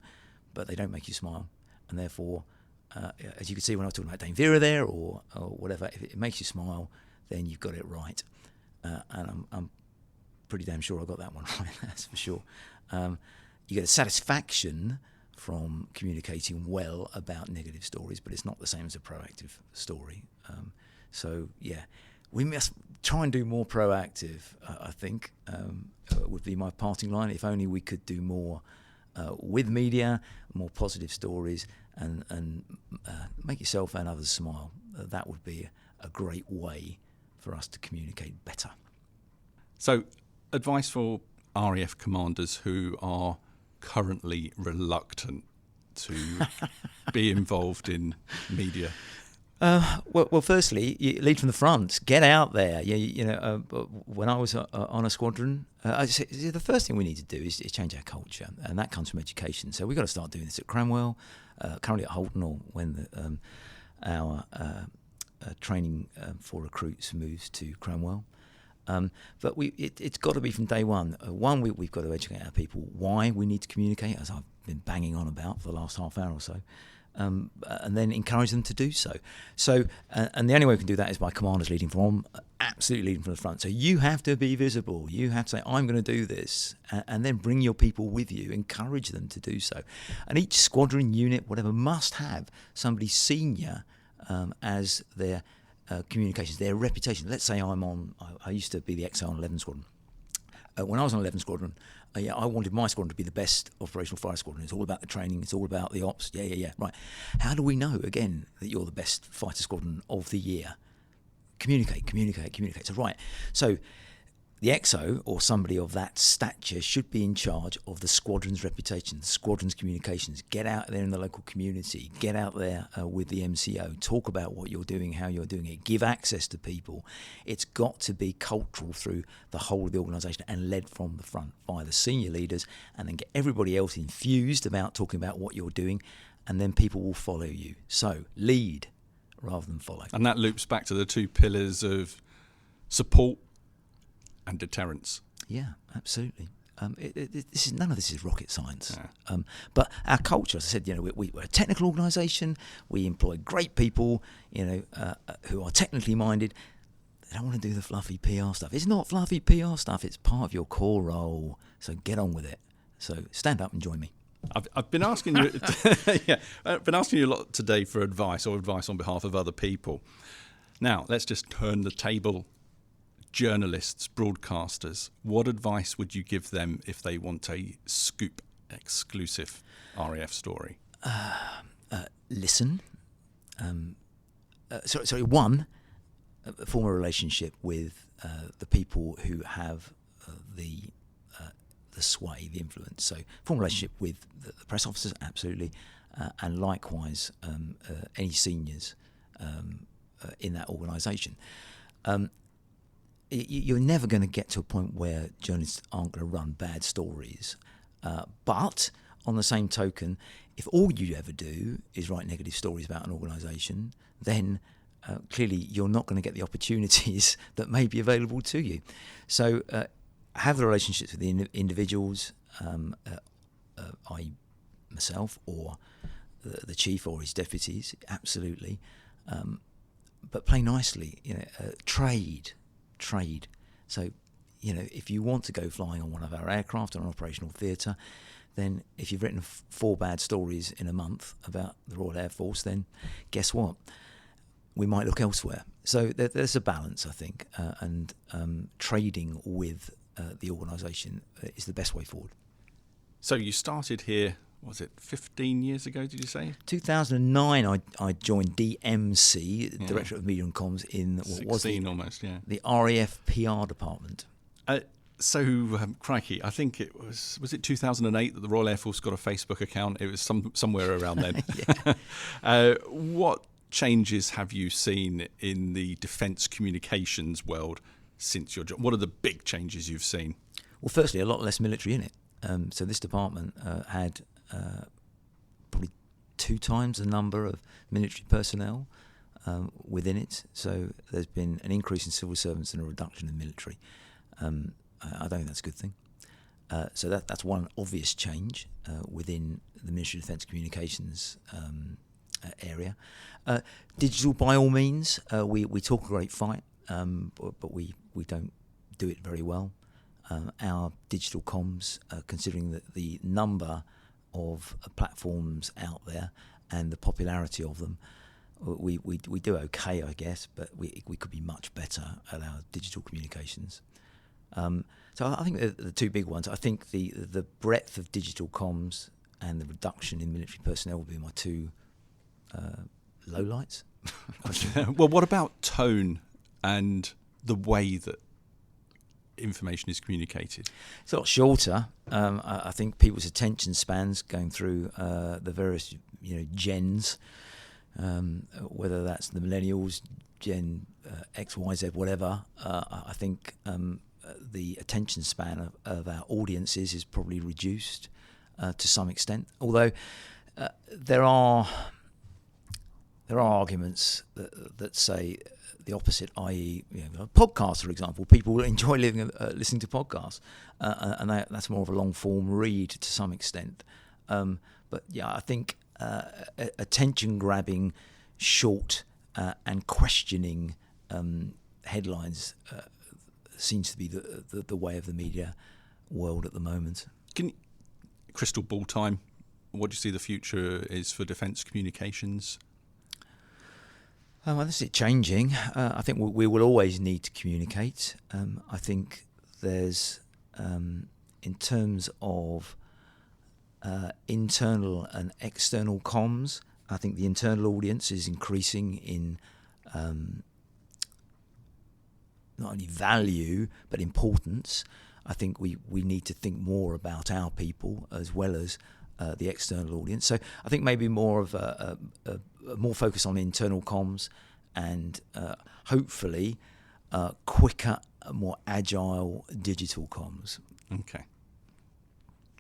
but they don't make you smile. And therefore, as you can see when I was talking about Dame Vera there or whatever, if it makes you smile, then you've got it right. And I'm pretty damn sure I got that one right, that's for sure. You get a satisfaction from communicating well about negative stories, but it's not the same as a proactive story. So yeah, we must try and do more proactive, I think, would be my parting line. If only we could do more with media, more positive stories, and make yourself and others smile. That would be a great way for us to communicate better. So, advice for RAF commanders who are currently reluctant to be involved in media? Well, firstly, you lead from the front. Get out there. When I was on a squadron, the first thing we need to do is change our culture, and that comes from education. So we've got to start doing this at Cranwell, currently at Holton, or when our training for recruits moves to Cranwell. But it's got to be from day one. We've got to educate our people why we need to communicate, as I've been banging on about for the last half hour or so. And then encourage them to do so. And the only way we can do that is by commanders absolutely leading from the front. So you have to be visible. You have to say, I'm going to do this, and then bring your people with you. Encourage them to do so. And each squadron, unit, whatever, must have somebody senior as their communications, their reputation. Let's say I used to be the XO on 11 Squadron. When I was on 11 Squadron, I wanted my squadron to be the best operational fire squadron. It's all about the training. It's all about the ops. Yeah. Right. How do we know, again, that you're the best fighter squadron of the year? Communicate. So, right. So the XO or somebody of that stature should be in charge of the squadron's reputation, the squadron's communications. Get out there in the local community. Get out there with the MCO. Talk about what you're doing, how you're doing it. Give access to people. It's got to be cultural through the whole of the organisation and led from the front by the senior leaders, and then get everybody else infused about talking about what you're doing, and then people will follow you. So lead rather than follow. And that loops back to the 2 pillars of support and deterrence. Yeah, absolutely. None of this is rocket science. Yeah. But our culture, as I said, we're a technical organisation. We employ great people, who are technically minded. They don't want to do the fluffy PR stuff. It's not fluffy PR stuff. It's part of your core role. So get on with it. So stand up and join me. I've been asking you, I've been asking you a lot today for advice or advice on behalf of other people. Now let's just turn the table. Journalists, broadcasters, what advice would you give them if they want a scoop, exclusive RAF story? listen. Form a relationship with the people who have the sway, the influence. So form a relationship with the press officers, absolutely, and likewise any seniors in that organisation. You're never going to get to a point where journalists aren't going to run bad stories. But on the same token, if all you ever do is write negative stories about an organisation, then clearly you're not going to get the opportunities that may be available to you. So have the relationships with the individuals, i.e. myself or the chief or his deputies, absolutely. But play nicely, trade. So, if you want to go flying on one of our aircraft on an operational theatre, then if you've written 4 bad stories in a month about the Royal Air Force, then guess what? We might look elsewhere. So there's a balance, I think, and trading with the organisation is the best way forward. So you started here, was it 15 years ago, did you say? 2009, I joined DMC, Director of Media and Comms, in what was the RAF PR department. Crikey, I think it was it 2008 that the Royal Air Force got a Facebook account? It was somewhere around then. What changes have you seen in the defence communications world since your job? What are the big changes you've seen? Well, firstly, a lot less military in it. So this department had probably 2 times the number of military personnel within it. So there's been an increase in civil servants and a reduction in military. I don't think that's a good thing. So that's one obvious change within the Ministry of Defence Communications area. Digital, by all means, we talk a great fight, but we don't do it very well. Our digital comms, considering the number of platforms out there and the popularity of them, we do okay, I guess, but we could be much better at our digital communications. So I think the 2 big ones. I think the breadth of digital comms and the reduction in military personnel will be my 2 lowlights. Well, what about tone and the way that information is communicated? It's a lot shorter. I think people's attention spans going through the various gens, whether that's the millennials, Gen X, Y, Z, whatever. I think the attention span of our audiences is probably reduced to some extent. Although there are arguments that say the opposite, i.e., podcasts, for example. People enjoy listening to podcasts, and that's more of a long-form read to some extent. But yeah, I think attention-grabbing, short and questioning headlines seems to be the way of the media world at the moment. Crystal ball time, what do you see the future is for defence communications? Well, this is changing. I think we will always need to communicate. I think there's, in terms of internal and external comms, I think the internal audience is increasing in not only value but importance. I think we need to think more about our people as well as the external audience. So I think maybe more of a more focus on internal comms and hopefully quicker, more agile digital comms. Okay.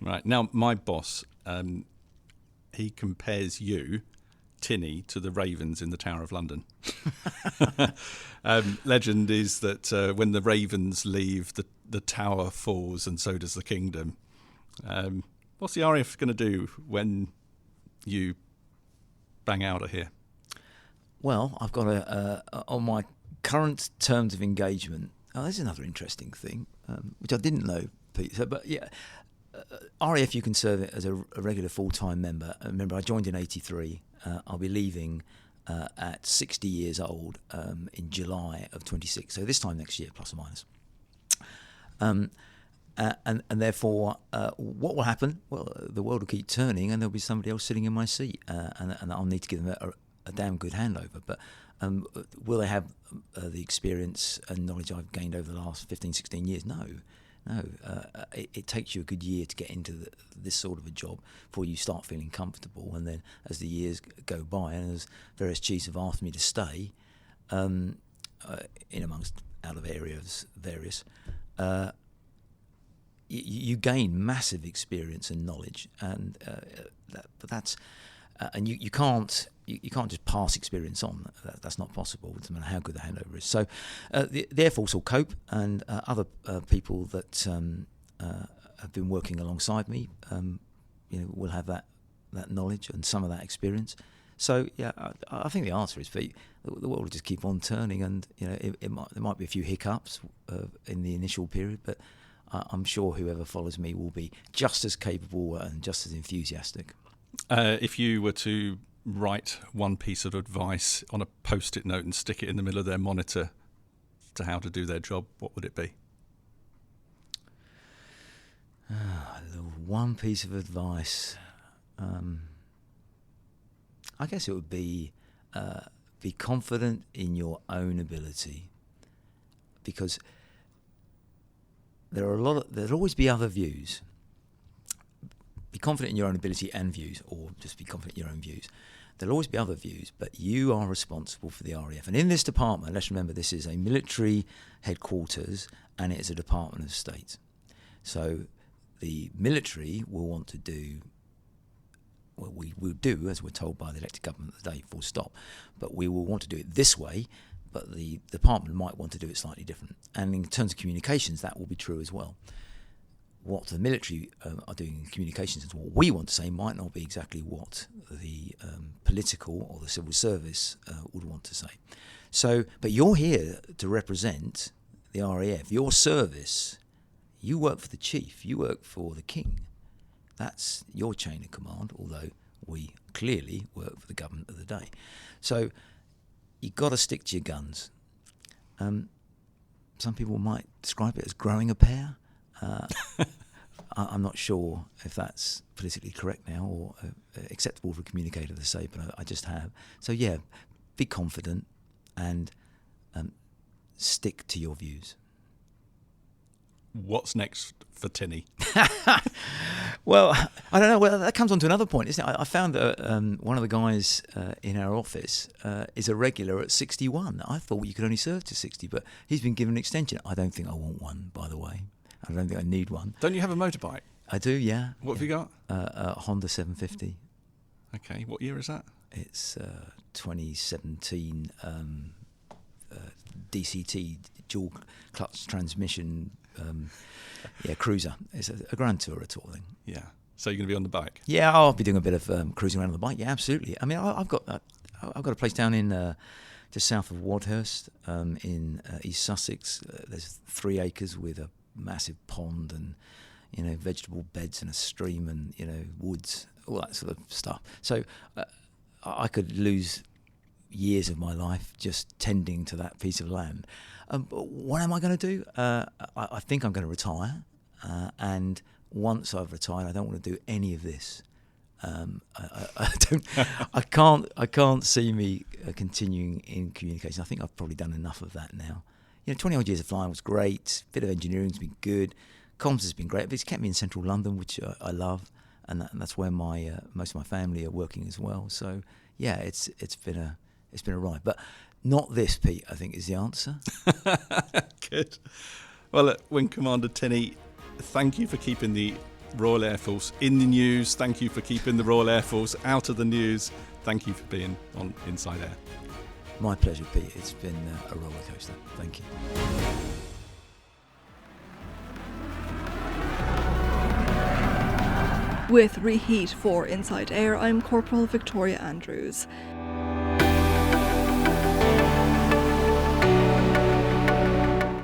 Right. Now, my boss, he compares you, Tinny, to the ravens in the Tower of London. Legend is that when the ravens leave, the tower falls and so does the kingdom. What's the RAF going to do when you bang out of here? Well, I've got on my current terms of engagement. Oh, there's another interesting thing, which I didn't know, Peter. But yeah, RAF, you can serve it as a regular full-time member. Remember, I joined in '83. I'll be leaving at 60 years old in July of 26. So this time next year, plus or minus. And therefore, what will happen? Well, the world will keep turning, and there'll be somebody else sitting in my seat, and I'll need to give them a damn good handover. But will they have the experience and knowledge I've gained over the last 15, 16 years? No. It takes you a good year to get into this sort of a job before you start feeling comfortable. And then as the years go by, and as various chiefs have asked me to stay, in amongst out of areas various, you gain massive experience and knowledge, and you can't just pass experience on. That's not possible, no matter how good the handover is. So the Air Force will cope, and other people that have been working alongside me, will have that knowledge and some of that experience. So yeah, I think the answer is the world will just keep on turning, and there might be a few hiccups in the initial period, but I'm sure whoever follows me will be just as capable and just as enthusiastic. If you were to write one piece of advice on a post-it note and stick it in the middle of their monitor to how to do their job, what would it be? One piece of advice. I guess it would be confident in your own ability, because there'll always be other views. Be confident in your own ability and views, or just be confident in your own views. There'll always be other views, but you are responsible for the RAF. And in this department, let's remember, this is a military headquarters and it is a Department of State. So the military will want to do, well, we will do, as we're told by the elected government of the day, full stop. But we will want to do it this way, but the department might want to do it slightly different. And in terms of communications, that will be true as well. What the military are doing in communications and what we want to say might not be exactly what the political or the civil service would want to say. So, but you're here to represent the RAF. Your service, you work for the chief, you work for the king. That's your chain of command, although we clearly work for the government of the day. So you've got to stick to your guns. Some people might describe it as growing a pair. I'm not sure if that's politically correct now or acceptable for a communicator to say, but I just have. So yeah, be confident and stick to your views. What's next for Tinny? Well, I don't know. Well, that comes on to another point, isn't it? I found that one of the guys in our office is a regular at 61. I thought you could only serve to 60, but he's been given an extension. I don't think I want one, by the way. I don't think I need one. Don't you have a motorbike? I do, yeah. What have you got? A Honda 750. Okay, what year is that? It's 2017 DCT, dual clutch transmission cruiser. It's a Grand Tourer sort of thing. Yeah. So you're going to be on the bike? Yeah, I'll be doing a bit of cruising around on the bike. Yeah, absolutely. I mean, I've got a place down in just south of Wadhurst in East Sussex. There's 3 acres with a massive pond and vegetable beds and a stream and woods, all that sort of stuff. So I could lose years of my life just tending to that piece of land. But what am I going to do? I think I'm going to retire, and once I've retired, I don't want to do any of this. I can't see me continuing in communication. I think I've probably done enough of that now. 20 odd years of flying was great. A bit of engineering's been good. Comms has been great. But it's kept me in central London, which I love, and that's where my most of my family are working as well. So yeah, it's been a ride, but not this, Pete, I think is the answer. Good. Well, look, Wing Commander Tinny, thank you for keeping the Royal Air Force in the news. Thank you for keeping the Royal Air Force out of the news. Thank you for being on Inside Air. My pleasure, Pete. It's been a roller coaster. Thank you. With Reheat for Inside Air, I'm Corporal Victoria Andrews.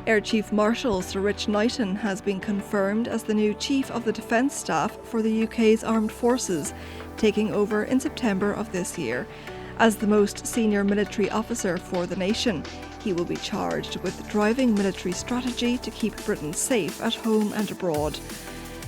Air Chief Marshal Sir Rich Knighton has been confirmed as the new Chief of the Defence Staff for the UK's Armed Forces, taking over in September of this year. As the most senior military officer for the nation, He will be charged with driving military strategy to keep Britain safe at home and abroad.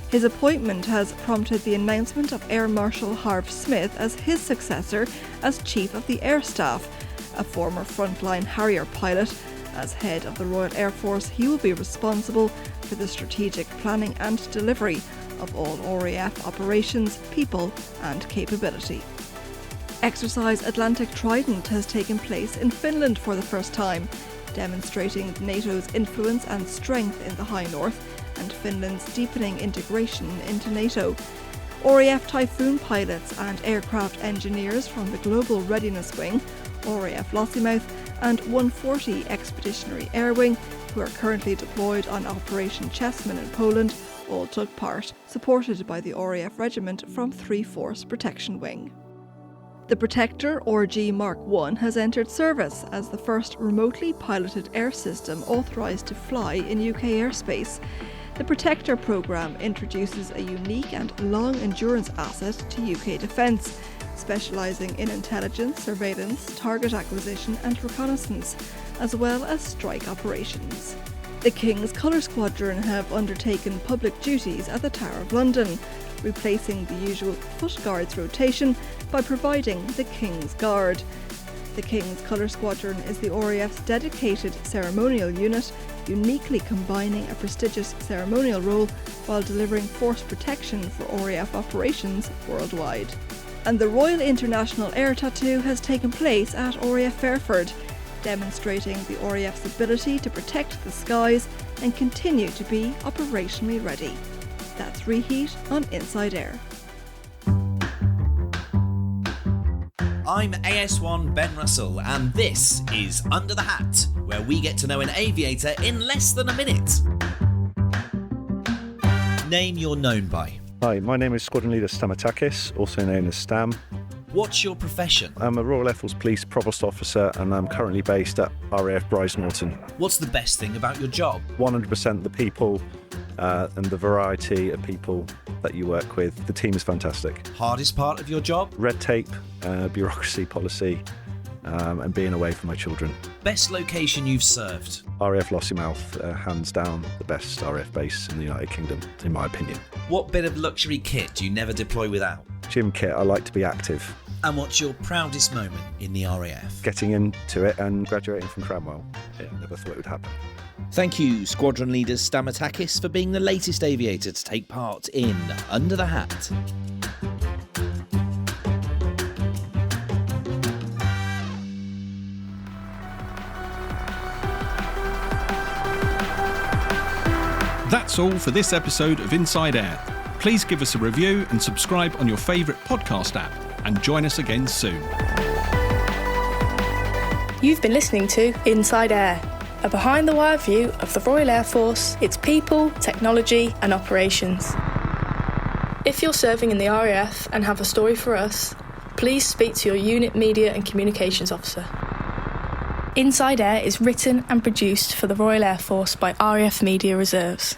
His appointment has prompted the announcement of Air Marshal Harv Smith as his successor as Chief of the Air Staff, a former frontline Harrier pilot. As head of the Royal Air Force, he will be responsible for the strategic planning and delivery of all RAF operations, people and capability. Exercise Atlantic Trident has taken place in Finland for the first time, demonstrating NATO's influence and strength in the High North and Finland's deepening integration into NATO. RAF Typhoon pilots and aircraft engineers from the Global Readiness Wing, RAF Lossiemouth, and 140 Expeditionary Air Wing, who are currently deployed on Operation Chessman in Poland, all took part, supported by the RAF Regiment from 3 Force Protection Wing. The Protector RG Mark I has entered service as the first remotely piloted air system authorised to fly in UK airspace. The Protector programme introduces a unique and long-endurance asset to UK defence, specialising in intelligence, surveillance, target acquisition and reconnaissance, as well as strike operations. The King's Colour Squadron have undertaken public duties at the Tower of London, replacing the usual Foot Guards rotation by providing the King's Guard. The King's Colour Squadron is the RAF's dedicated ceremonial unit, uniquely combining a prestigious ceremonial role while delivering force protection for RAF operations worldwide. And the Royal International Air Tattoo has taken place at RAF Fairford, demonstrating the RAF's ability to protect the skies and continue to be operationally ready. That's Reheat on InsideAIR. I'm AS1 Ben Russell, and this is Under the Hat, where we get to know an aviator in less than a minute. Name you're known by. Hi, my name is Squadron Leader Stamatakis, also known as Stam. What's your profession? I'm a Royal Air Force Police Provost Officer and I'm currently based at RAF Bryce Norton. What's the best thing about your job? 100% the people and the variety of people that you work with. The team is fantastic. Hardest part of your job? Red tape, bureaucracy, policy, and being away from my children. Best location you've served? RAF Lossiemouth, hands down the best RAF base in the United Kingdom, in my opinion. What bit of luxury kit do you never deploy without? Gym kit, I like to be active. And what's your proudest moment in the RAF? Getting into it and graduating from Cranwell. Yeah, never thought it would happen. Thank you, Squadron Leader Stamatakis, for being the latest aviator to take part in Under the Hat. That's all for this episode of InsideAIR. Please give us a review and subscribe on your favourite podcast app, and join us again soon. You've been listening to InsideAIR, a behind-the-wire view of the Royal Air Force, its people, technology and operations. If you're serving in the RAF and have a story for us, please speak to your unit media and communications officer. InsideAIR is written and produced for the Royal Air Force by RAF Media Reserves.